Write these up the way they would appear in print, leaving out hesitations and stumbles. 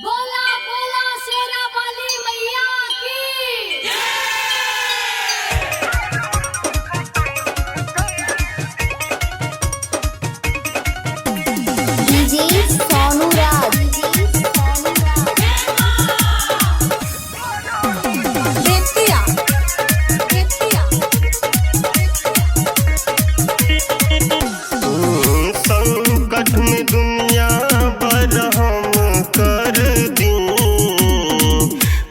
बोला बोला शेरा वाली मैया की। डीजे सोनू राज बेतिया बेतिया संकट में दुनिया बरहम कर दी,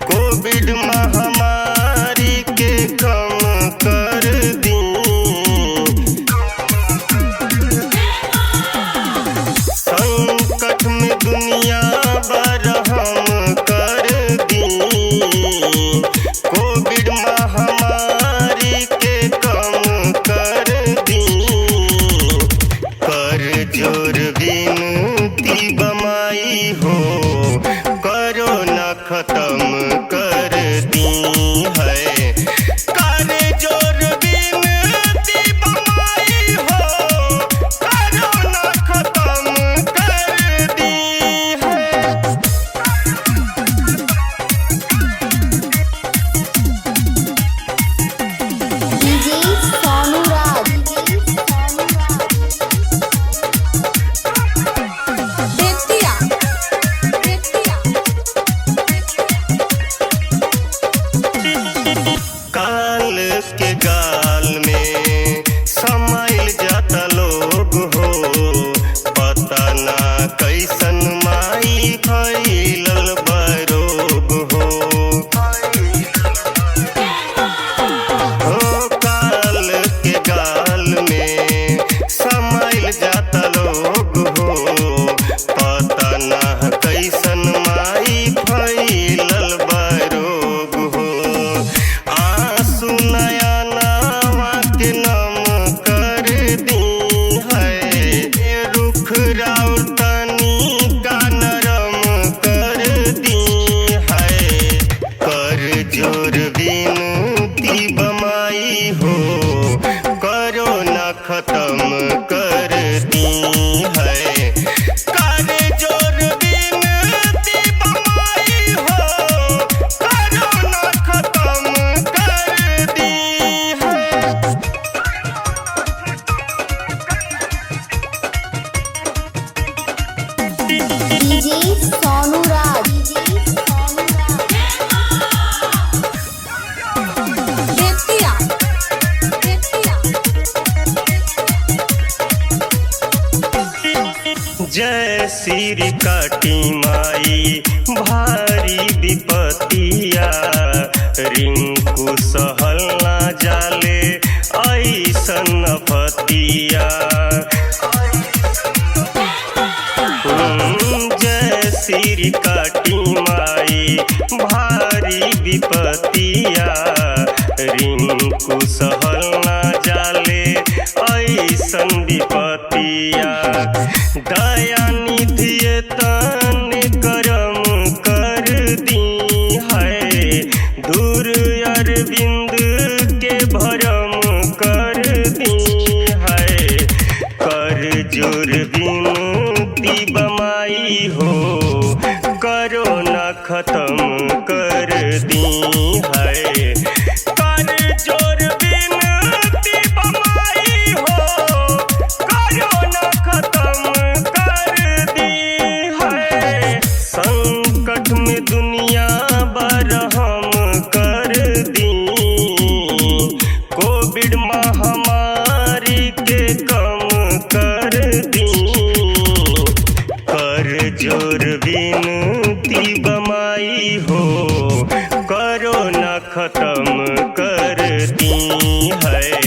कोविड महामारी के कम कर दी। संकट में दुनिया बरहम कर दी, कोविड महामारी के कम कर दी। कर जोर विनती बमाई हो, कोरोना खत्म कर दी है। कर जोर विनती बमाई हो, कोरोना खत्म कर दी है। डीजे सोनू राज बेतिया बेतिया काल के गाल में समाइल जाता लोग हो, पता ना कैसन माई फैलल बरोग हो। काल के गाल में समाइल जाता लोग हो, पता ना कैसन माई फैलल बरोग हो। आंसू नया नावा के नाम कर दी है, रुख राउर तनी का नरम कर दी है। कर जोर विनती बमाई हो, कोरोना खत्म कर दी है। कर जोर विनती बमाई हो, कोरोना खत्म कर दी है। डीजे सोनू राज बेतिया बेतिया जय श्री काटी माई भारी विपतिया, रिंकू सहल ना जाले ऐसन पतिया। जय श्री काटी माई भारी विपतिया, रिंकू सहल ना जाले ऐसन विपतिया। दया निधि तन करम कर दी है, दूर अरविंद के भरम कर दी है। कर जोर विनती बमाई हो, कोरोना खत्म कर दी है। कर जोर विनती बमाई हो, कोरोना खत्म कर दी है। संकट में दुनिया बरहम कर दी, कोविड महामारी के कम कर दी। कर जोर विनती बमाई हो, कोरोना खत्म कर दी है।